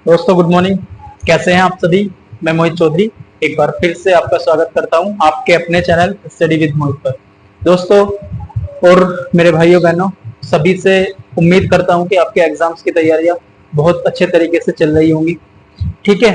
दोस्तों good morning. कैसे हैं आप सभी। मैं मोहित चौधरी एक बार फिर से आपका स्वागत करता हूं आपके अपने चैनल स्टडी विद मोहित पर। दोस्तों और मेरे भाइयों बहनों, सभी से उम्मीद करता हूं कि आपके एग्जाम्स की तैयारियां बहुत अच्छे तरीके से चल रही होंगी। ठीक है।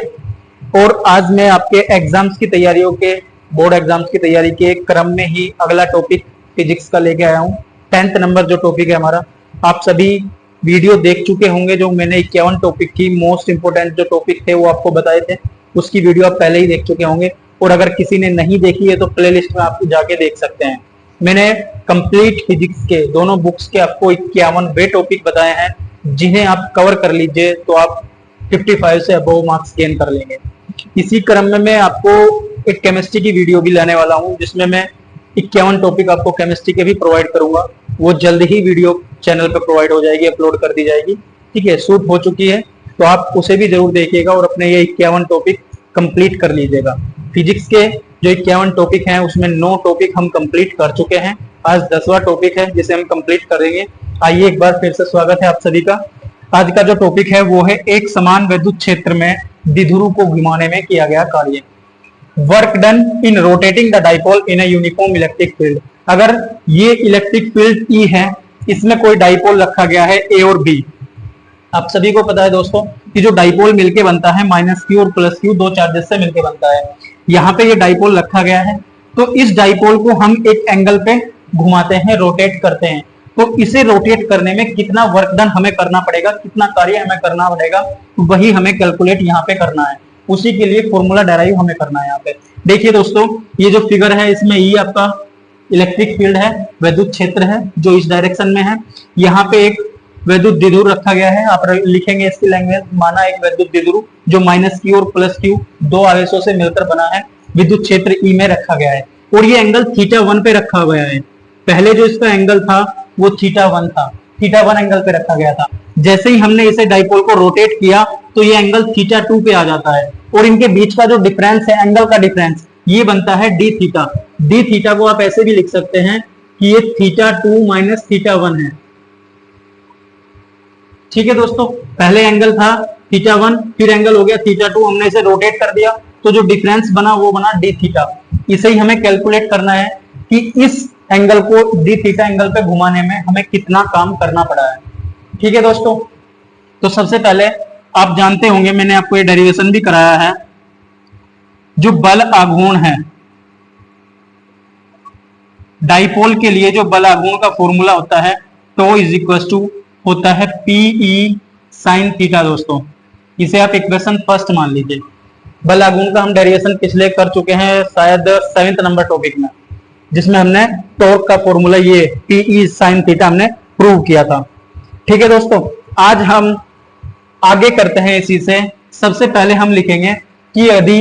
और आज मैं आपके एग्जाम्स की तैयारियों के बोर्ड एग्जाम्स की तैयारी के क्रम में ही अगला टॉपिक फिजिक्स का लेके आया हूँ। 10th नंबर जो टॉपिक है हमारा, आप सभी वीडियो देख चुके होंगे जो मैंने 51 टॉपिक की मोस्ट इंपोर्टेंट जो टॉपिक थे वो आपको बताए थे, उसकी वीडियो आप पहले ही देख चुके होंगे। और अगर किसी ने नहीं देखी है तो प्लेलिस्ट में आप जाके देख सकते हैं। मैंने कंप्लीट फिजिक्स के दोनों बुक्स के आपको 51 वे टॉपिक बताए हैं जिन्हें आप कवर कर लीजिए तो आप 55 से अबव मार्क्स गेन कर लेंगे। इसी क्रम में मैं आपको एक केमिस्ट्री की वीडियो भी लाने वाला हूं जिसमें मैं 51 टॉपिक आपको केमिस्ट्री के भी प्रोवाइड करूंगा। वो जल्द ही वीडियो चैनल पर प्रोवाइड हो जाएगी, अपलोड कर दी जाएगी। ठीक है, शूट हो चुकी है तो आप उसे भी जरूर देखिएगा और अपने ये 51 टॉपिक कंप्लीट कर लीजिएगा। फिजिक्स के जो 51 टॉपिक हैं उसमें 9 टॉपिक हम कंप्लीट कर चुके हैं। आज 10वां टॉपिक है जिसे हम कंप्लीट करेंगे। आइए एक बार फिर से स्वागत है आप सभी का। आज का जो टॉपिक है वो है एक समान विद्युत क्षेत्र में द्विध्रुव को घुमाने में किया गया कार्य। Work done in rotating the dipole in a uniform electric field. अगर ये इलेक्ट्रिक फील्ड ई है, इसमें कोई डाइपोल रखा गया है ए और बी। आप सभी को पता है दोस्तों कि जो डाइपोल मिलके बनता है -q और +q दो चार्जेस से मिलके बनता है। यहाँ पे ये डाइपोल रखा गया है तो इस डाइपोल को हम एक एंगल पे घुमाते हैं, रोटेट करते हैं। तो इसे रोटेट करने में कितना वर्क डन हमें करना पड़ेगा, कितना कार्य हमें करना पड़ेगा, वही हमें कैलकुलेट यहाँ पे करना है। उसी के लिए फॉर्मूला डेराइव हमें करना है। यहाँ पे देखिए दोस्तों, ये जो फिगर है इसमें ई आपका इलेक्ट्रिक फील्ड है, विद्युत क्षेत्र है जो इस डायरेक्शन में है। यहाँ पे एक विद्युत द्विध्रुव रखा गया है। आप लिखेंगे इसकी लैंग्वेज, माना एक विद्युत द्विध्रुव जो -q और +q दो आवेशों से मिलकर बना है, विद्युत क्षेत्र ई में रखा गया है। और ये एंगल θ1 पे रखा गया है। पहले जो इसका एंगल था वो θ1 था, θ1 एंगल पे रखा गया था। जैसे ही हमने इसे डाइपोल को रोटेट किया तो ये एंगल θ2 पे आ जाता है और इनके बीच का जो डिफरेंस है, एंगल का डिफरेंस, ये बनता है d थीटा। d थीटा को आप ऐसे भी लिख सकते हैं कि ये θ2 - θ1 है। ठीक है दोस्तों, पहले एंगल था θ1, फिर एंगल हो गया θ2, हमने इसे रोटेट कर दिया तो जो डिफरेंस बना वो बना d थीटा। इसे ही हमें कैलकुलेट करना है कि इस एंगल को d थीटा एंगल पे घुमाने में हमें कितना काम करना पड़ा है। ठीक है दोस्तों, तो सबसे पहले आप जानते होंगे, मैंने आपको ये डेरिवेशन भी कराया है, जो बल आघूर्ण है डाइपोल के लिए, जो बल आघूर्ण का फॉर्मूला होता है टो इज इक्वल टू होता है PE sin थीटा। दोस्तों इसे आप इक्वेशन फर्स्ट मान लीजिए। बल आघूर्ण का हम डेरिवेशन पिछले कर चुके हैं शायद 7th नंबर टॉपिक में, जिसमें हमने टॉर्क का फॉर्मूला ये PE sin थीटा हमने प्रूव किया था। ठीक है दोस्तों, आज हम आगे करते हैं इसी से। सबसे पहले हम लिखेंगे कि यदि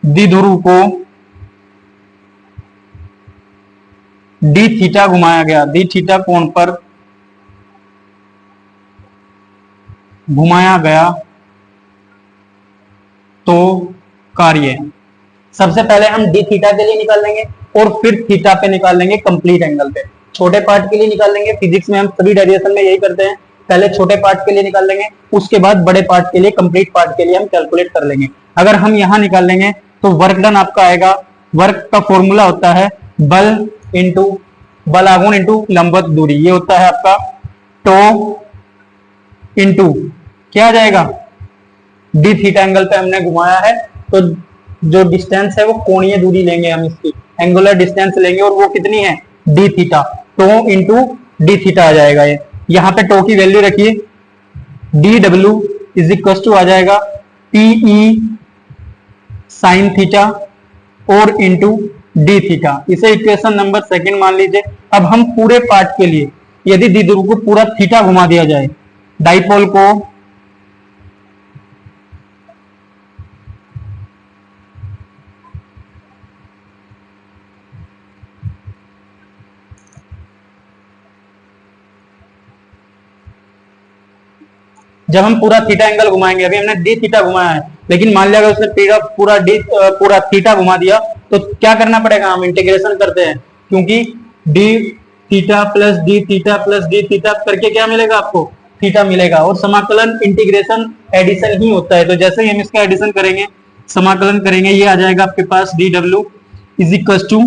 द्विध्रुव को d थीटा घुमाया गया, d थीटा कोण पर घुमाया गया तो कार्य। सबसे पहले हम d थीटा के लिए निकाल लेंगे और फिर थीटा पे निकाल लेंगे कंप्लीट एंगल पे। छोटे पार्ट के लिए निकाल लेंगे, फिजिक्स में हम सभी डेरिवेशन में यही करते हैं, पहले छोटे पार्ट के लिए निकाल लेंगे, उसके बाद बड़े पार्ट के लिए, कंप्लीट पार्ट के लिए हम कैलकुलेट कर लेंगे। अगर हम यहां निकाल लेंगे तो वर्क डन आपका आएगा, वर्क का फॉर्मूला होता है बल इंटू बल आघूर्ण इंटू लंबवत दूरी, ये होता है आपका टो इंटू क्या आ जाएगा d थीटा एंगल पे हमने घुमाया है तो जो डिस्टेंस है वो कोणीय दूरी लेंगे, हम इसकी एंगुलर डिस्टेंस लेंगे और वो कितनी है d theta, tau into d theta आ जाएगा। ये यहाँ पे टो की वैल्यू रखिए, dw इज इक्वल टू आ जाएगा PE sin थीटा और इंटू d थीटा। इसे इक्वेशन नंबर 2 मान लीजिए। अब हम पूरे पार्ट के लिए यदि द्विध्रुव को पूरा थीटा घुमा दिया जाए, डाइपोल को जब हम पूरा थीटा एंगल घुमाएंगे, अभी हमने d थीटा घुमाया है लेकिन मान लिया उसने पूरा थीटा घुमा दिया तो क्या करना पड़ेगा, हम इंटीग्रेशन करते हैं क्योंकि d theta plus d theta plus d theta करके क्या मिलेगा आपको थीटा मिलेगा। और समाकलन इंटीग्रेशन एडिशन ही होता है, तो जैसे ही हम इसका एडिशन करेंगे, समाकलन करेंगे, ये आ जाएगा आपके पास D W is equal to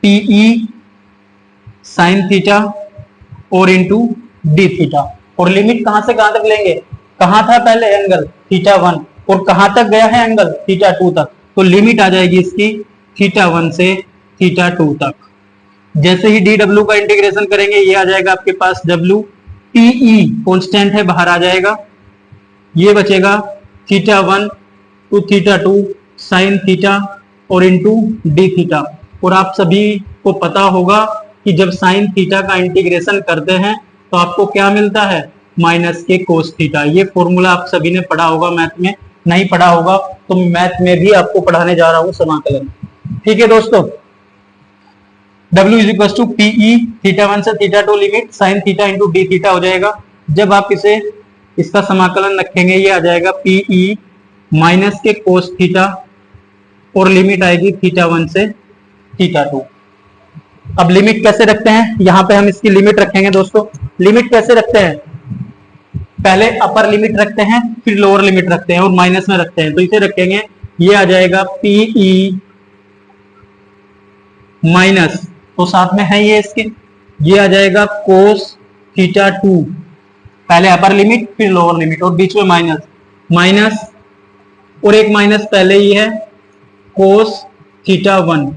PE sine theta और इंटू डी थीटा। और लिमिट कहां से कहां तक लेंगे, कहां था पहले एंगल थीटा 1 और कहां तक गया है एंगल थीटा 2 तक, तो लिमिट आ जाएगी इसकी थीटा 1 से थीटा 2 तक। जैसे ही डी डब्ल्यू का इंटीग्रेशन करेंगे, ये आ जाएगा आपके पास डब्ल्यू पीई कॉन्स्टेंट है, बाहर आ जाएगा, ये बचेगा theta 1 to theta 2 sine theta और इंटू डी थीटा। और आप सभी को पता होगा कि जब साइन थीटा का इंटीग्रेशन करते हैं तो आपको क्या मिलता है, माइनस के कोस थीटा। ये फॉर्मूला आप सभी ने पढ़ा होगा मैथ में, नहीं पढ़ा होगा तो मैथ में भी आपको पढ़ाने जा रहा हूं समाकलन। ठीक है दोस्तों, W is equal to PE theta 1 से theta 2 limit sine theta into D theta हो जाएगा। जब आप इसे इसका समाकलन रखेंगे, ये आ जाएगा पीई माइनस के कोस थीटा और लिमिट आएगी थीटा 1 से थीटा 2। अब लिमिट कैसे रखते हैं, यहां पे हम इसकी लिमिट रखेंगे दोस्तों। लिमिट कैसे रखते हैं, पहले अपर लिमिट रखते हैं, फिर लोअर लिमिट रखते हैं और माइनस में रखते हैं। तो इसे रखेंगे, ये आ जाएगा पीई माइनस, तो साथ में है ये इसके, ये आ जाएगा कोस थीटा 2, पहले अपर लिमिट फिर लोअर लिमिट और बीच में माइनस, माइनस और एक माइनस पहले ही है कोस थीटा 1,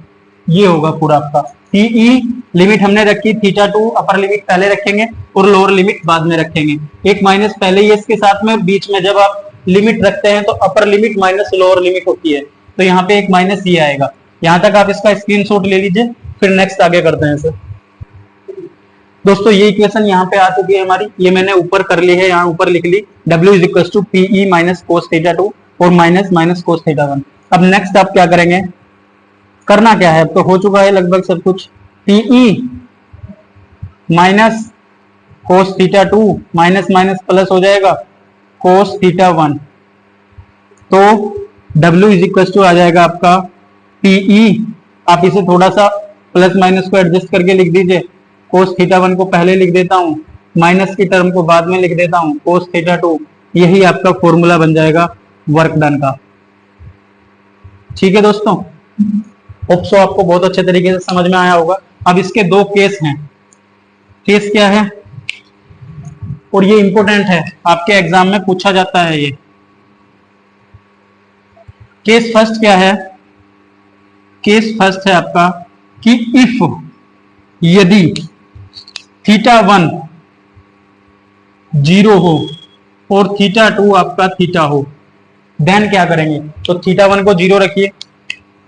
ये होगा पूरा आपका। पीई लिमिट हमने रखी थीटा 2, अपर लिमिट पहले रखेंगे और लोअर लिमिट बाद में रखेंगे। एक माइनस पहले ही इसके साथ में, बीच में जब आप लिमिट रखते हैं तो upper limit minus lower limit होती है, तो यहाँ पे एक माइनस ये आएगा। यहां तक आप इसका स्क्रीनशॉट ले लीजिए, फिर नेक्स्ट आगे करते हैं इसे। दोस्तों ये इक्वेशन यहाँ पे आ चुकी है हमारी, ये मैंने ऊपर कर ली है, यहाँ ऊपर लिख ली W is equal to PE minus cos theta 2 और माइनस माइनस कोस थीटा 1। अब नेक्स्ट आप क्या करेंगे, करना क्या है, अब तो हो चुका है लगभग सब कुछ। PE minus cos theta 2 minus minus plus हो जाएगा कोस थीटा 1, तो W इज इक्वल टू आ जाएगा आपका पीई, आप इसे थोड़ा सा प्लस माइनस को एडजस्ट करके लिख दीजिए। कोस थीटा 1 को पहले लिख देता हूं, माइनस की टर्म को बाद में लिख देता हूं, कोस थीटा 2, यही आपका फॉर्मूला बन जाएगा वर्क डन का। ठीक है दोस्तों, होप सो आपको बहुत अच्छे तरीके से समझ में आया होगा। अब इसके दो केस हैं, केस क्या है, और ये इंपॉर्टेंट है, आपके एग्जाम में पूछा जाता है ये केस। फर्स्ट क्या है, केस फर्स्ट है आपका कि इफ यदि थीटा 1 0 हो और थीटा 2 आपका थीटा हो, देन क्या करेंगे, तो थीटा 1 को 0 रखिए,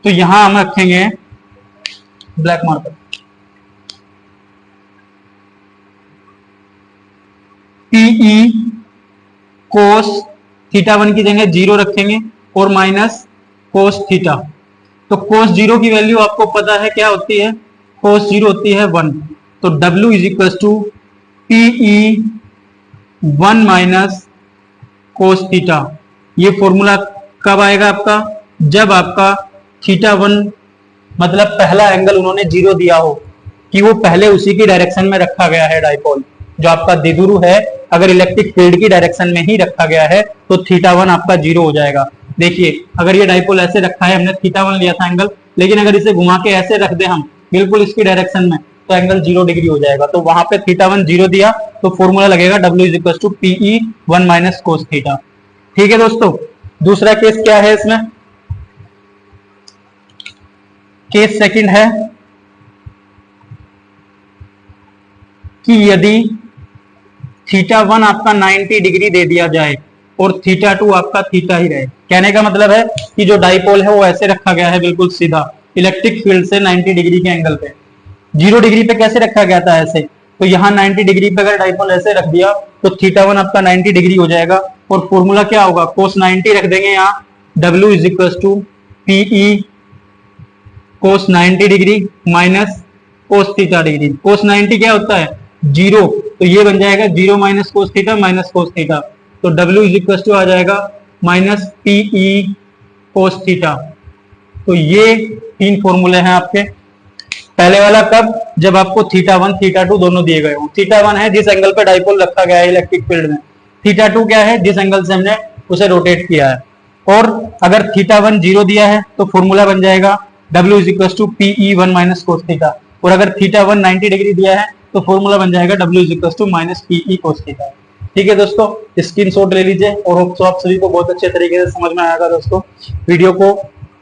तो यहां हम रखेंगे black marker, PE cos theta 1 की जगह 0 रखेंगे और माइनस कोस थीटा। तो कोस 0 की वैल्यू आपको पता है क्या होती है, कोस 0 होती है 1, तो W is equal to PE 1 minus cos theta. ये फॉर्मूला कब आएगा आपका, जब आपका थीटा 1 मतलब पहला एंगल उन्होंने 0 दिया हो, कि वो पहले उसी की डायरेक्शन में रखा गया है डाइपोल, जो आपका द्विध्रुव है अगर इलेक्ट्रिक फील्ड की डायरेक्शन में ही रखा गया है तो थीटा 1 आपका 0 हो जाएगा। देखिए अगर ये डाइपोल ऐसे रखा है, हमने थीटा 1 लिया था एंगल, लेकिन अगर इसे घुमा के ऐसे रख दे हम बिल्कुल इसकी डायरेक्शन में, तो एंगल 0 डिग्री हो जाएगा। तो वहां पे थीटा 1 0 दिया तो फॉर्मूला लगेगा W is equal to PE 1 minus cos theta. ठीक है दोस्तों, दूसरा केस क्या है इसमें, केस सेकंड है कि यदि थीटा 1 आपका 90 डिग्री दे दिया जाए और थीटा 2 आपका थीटा ही रहे। कहने का मतलब है कि जो डाइपोल है वो ऐसे रखा गया है बिल्कुल सीधा इलेक्ट्रिक फील्ड से 90 डिग्री के एंगल पे। 0 डिग्री पे कैसे रखा गया था ऐसे, तो यहाँ 90 डिग्री पे अगर डाइपोल ऐसे रख दिया तो थीटा 1 आपका 90 डिग्री हो जाएगा और फॉर्मूला क्या होगा, कोस 90 रख देंगे यहाँ, W is equal to PE cos 90 degree minus cos theta degree. Cos 90 क्या होता है 0, तो ये बन जाएगा 0 minus cos theta minus cos theta, तो W इज इक्वल टू आ जाएगा माइनस पीई कोस थीटा। तो ये तीन फॉर्मूले हैं आपके। पहले वाला कब, जब आपको θ1 θ2 दोनों दिए गए हो। θ1 है जिस एंगल पे डाइपोल रखा गया है इलेक्ट्रिक फील्ड में, θ2 क्या है जिस एंगल से हमने उसे रोटेट किया है। और अगर θ1 0 दिया है तो फॉर्मूला बन जाएगा W = PE1 - cos θ, और अगर θ1 90 डिग्री दिया है तो फॉर्मूला बन जाएगा W = -PE cos θ। ठीक है दोस्तों, स्क्रीनशॉट ले लीजिए और होप सो आप सभी को बहुत अच्छे तरीके से समझ में आएगा। दोस्तों वीडियो को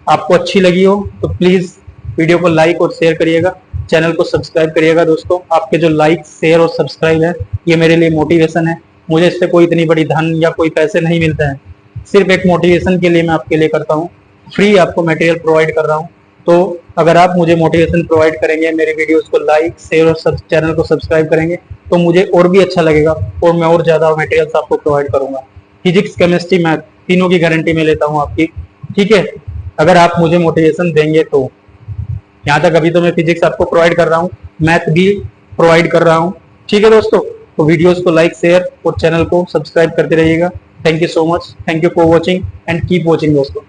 आपको अच्छी लगी हो तो प्लीज वीडियो को लाइक और शेयर करिएगा, चैनल को सब्सक्राइब करिएगा। दोस्तों आपके जो लाइक शेयर और सब्सक्राइब है ये मेरे लिए मोटिवेशन है। मुझे इससे कोई इतनी बड़ी धन या कोई पैसे नहीं मिलते हैं, सिर्फ एक मोटिवेशन के लिए मैं आपके लिए करता हूँ, फ्री आपको मटेरियल प्रोवाइड कर रहा हूँ। तो अगर आप मुझे मोटिवेशन प्रोवाइड करेंगे, मेरे वीडियोस को लाइक शेयर और चैनल को सब्सक्राइब करेंगे तो मुझे और भी अच्छा लगेगा और मैं और ज्यादा मटेरियल्स आपको प्रोवाइड करूंगा। फिजिक्स, केमिस्ट्री, मैथ तीनों की गारंटी मैं लेता हूँ आपकी। ठीक है, अगर आप मुझे मोटिवेशन देंगे तो। यहाँ तक अभी तो मैं फिजिक्स आपको प्रोवाइड कर रहा हूँ, मैथ भी प्रोवाइड कर रहा हूँ। ठीक है दोस्तों, तो वीडियोस को लाइक शेयर और चैनल को सब्सक्राइब करते रहिएगा। Thank you so much, thank you for watching and keep watching दोस्तों।